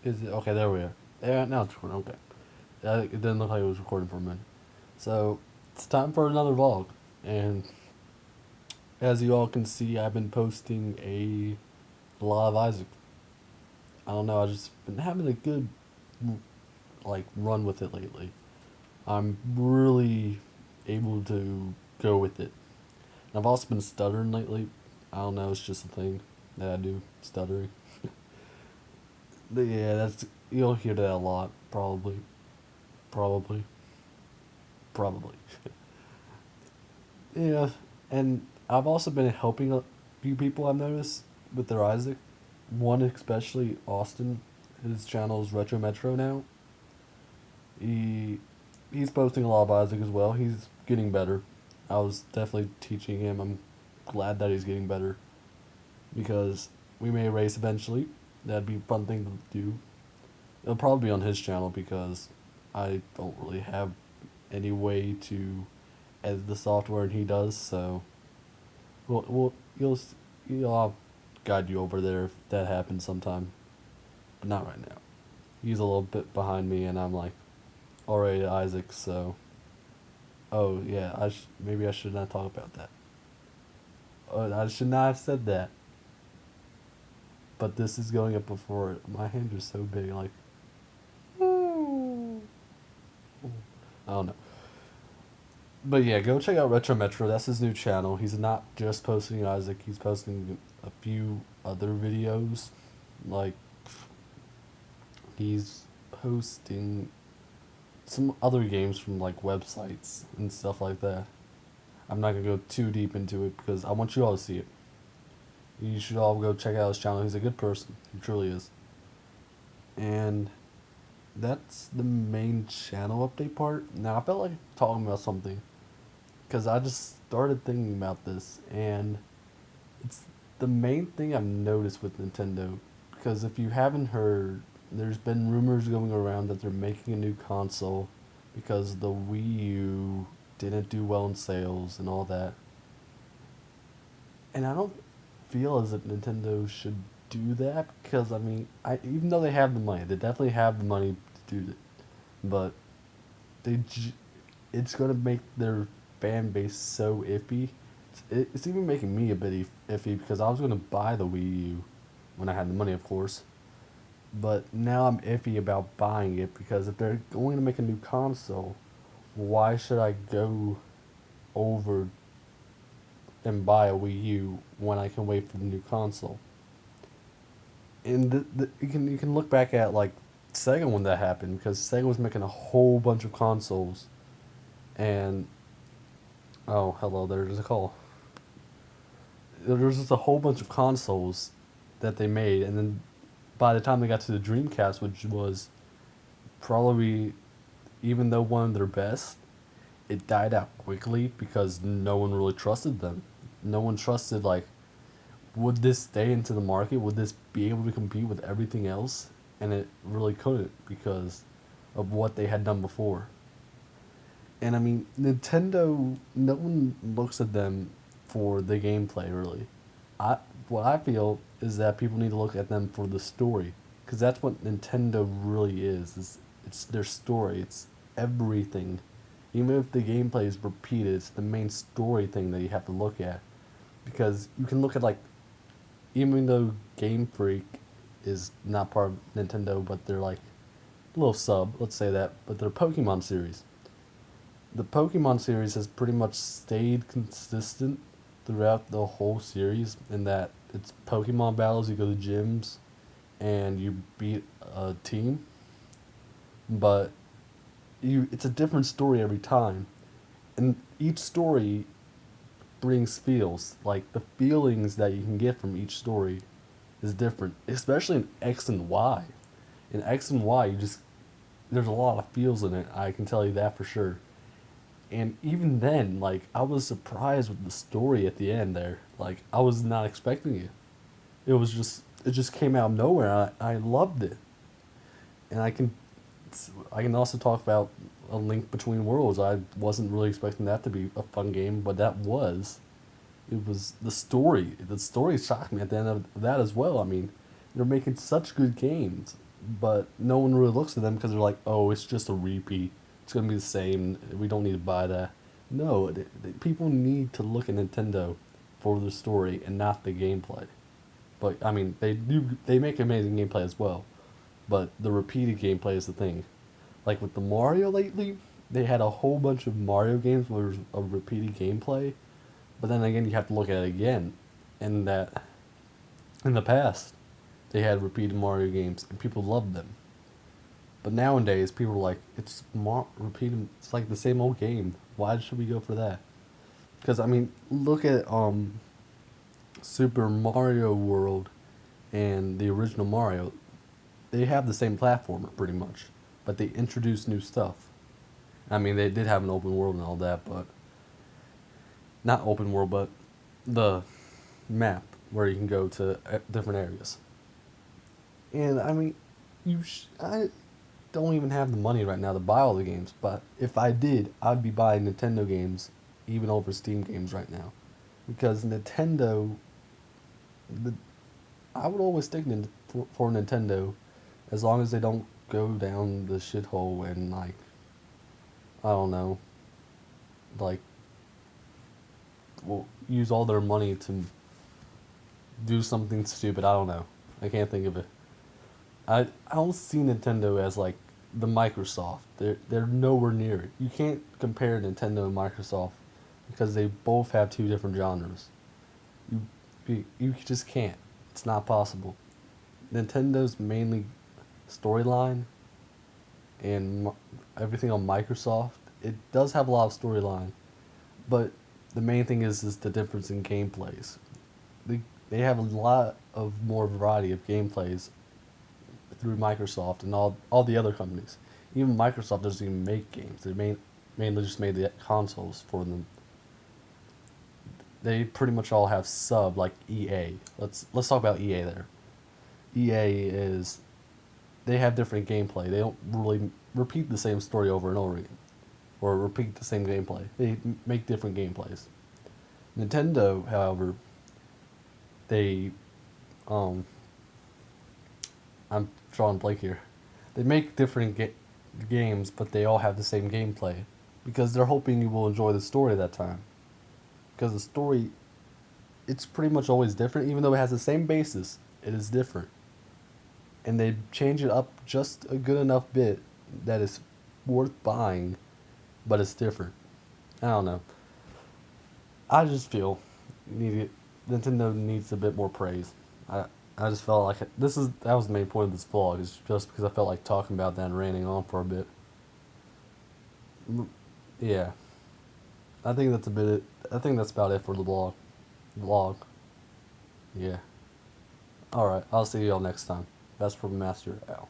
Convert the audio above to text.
Is it okay? There we are. Yeah, now it's recording. Okay. It didn't look like it was recording for a minute. So it's time for another vlog, and as you all can see, I've been posting a lot of Isaac. I don't know. I've just been having a good run with it lately. I'm really able to go with it. I've also been stuttering lately. I don't know. It's just a thing that I do, stuttering. But yeah, that's you'll hear that a lot, probably, probably, probably. Yeah, and I've also been helping a few people I've noticed with their Isaac. One especially, Austin. His channel is Retro Metro now. He he's posting a lot of Isaac as well. He's getting better. I was definitely teaching him. I'm glad that he's getting better because we may race eventually. That'd be a fun thing to do. It'll probably be on his channel because I don't really have any way to edit the software and he does. So we'll you'll I'll guide you over there if that happens sometime, but not right now. He's a little bit behind me, and I'm like already at Isaac. So oh yeah, maybe I should not talk about that. I should not have said that. But this is going up before it. My hands are so big, like I don't know. But yeah, go check out Retro Metro. That's his new channel. He's not just posting Isaac. He's posting a few other videos. Like he's posting some other games from like websites and stuff like that. I'm not gonna go too deep into it because I want you all to see it. You should all go check out his channel. He's a good person. He truly is. And that's the main channel update part. Now I felt like talking about something because I just started thinking about this, and it's the main thing I've noticed with Nintendo. Because if you haven't heard, there's been rumors going around that they're making a new console because the Wii U didn't do well in sales and all that. And I don't feel as if Nintendo should do that because I mean, I even though they have the money, they definitely have the money to do it, but it's gonna make their fan base so iffy. It's even making me a bit iffy because I was gonna buy the Wii U when I had the money, of course. But now I'm iffy about buying it because if they're going to make a new console, why should I go over and buy a Wii U when I can wait for the new console? And you can look back at like Sega when that happened because Sega was making a whole bunch of consoles, and oh hello, there's a call. There was just a whole bunch of consoles that they made, and then by the time they got to the Dreamcast, which was probably, even though one of their best, it died out quickly because no one really trusted them. No one trusted, like, would this stay into the market? Would this be able to compete with everything else? And it really couldn't because of what they had done before. And I mean, Nintendo, no one looks at them for the gameplay really. I what I feel is that people need to look at them for the story, because that's what Nintendo really is. It's their story. It's everything. Even if the gameplay is repeated, it's the main story thing that you have to look at. Because you can look at like, even though Game Freak is not part of Nintendo, but they're like a little sub, let's say that, but their Pokemon series. The Pokemon series has pretty much stayed consistent throughout the whole series in that it's Pokemon battles, you go to gyms and you beat a team, but it's a different story every time. And each story brings feels. Like the feelings that you can get from each story is different, especially in X and Y. In X and Y, you just there's a lot of feels in it. I can tell you that for sure. And even then, like I was surprised with the story at the end there. Like I was not expecting it. It just came out of nowhere. I loved it, and I can also talk about a Link Between Worlds. I wasn't really expecting that to be a fun game, but that was. It was the story. The story shocked me at the end of that as well. I mean, they're making such good games, but no one really looks at them because they're like, oh, it's just a repeat. It's gonna be the same. We don't need to buy that. No, people need to look at Nintendo for the story and not the gameplay. But I mean, they do. They make amazing gameplay as well, but the repeated gameplay is the thing. Like with the Mario lately, they had a whole bunch of Mario games where there's a repeated gameplay, but then again, you have to look at it again, and that in the past, they had repeated Mario games and people loved them. But nowadays, people are like, it's repeated. It's like the same old game. Why should we go for that? Because I mean, look at Super Mario World and the original Mario. They have the same platformer pretty much, but they introduced new stuff. I mean, they did have an open world and all that, but not open world, but the map where you can go to different areas. And I mean, I don't even have the money right now to buy all the games, but if I did, I'd be buying Nintendo games even over Steam games right now, because Nintendo, the I would always stick for Nintendo, as long as they don't go down the shithole and like, I don't know, like, well, use all their money to do something stupid. I don't know. I can't think of it. I don't see Nintendo as like the Microsoft. They're nowhere near it. You can't compare Nintendo and Microsoft because they both have two different genres. You just can't. It's not possible. Nintendo's mainly storyline, and everything on Microsoft. It does have a lot of storyline, but the main thing is the difference in gameplays. They have a lot of more variety of gameplays through Microsoft and all the other companies. Even Microsoft doesn't even make games. Mainly just made the consoles for them. They pretty much all have sub like EA. Let's talk about EA there. EA is they have different gameplay. They don't really repeat the same story over and over again, or repeat the same gameplay. They make different gameplays. Nintendo, however, they um I'm drawing blank here. They make different games, but they all have the same gameplay because they're hoping you will enjoy the story that time. Because the story, it's pretty much always different, even though it has the same basis. It is different, and they change it up just a good enough bit that it's worth buying, but it's different. I don't know. I just feel need Nintendo needs a bit more praise. I I just felt like that was the main point of this vlog, is just because I felt like talking about that and ranting on for a bit. Yeah, I think that's a bit. I think that's about it for the vlog. Vlog. Yeah. All right. I'll see y'all next time. Best from Master out.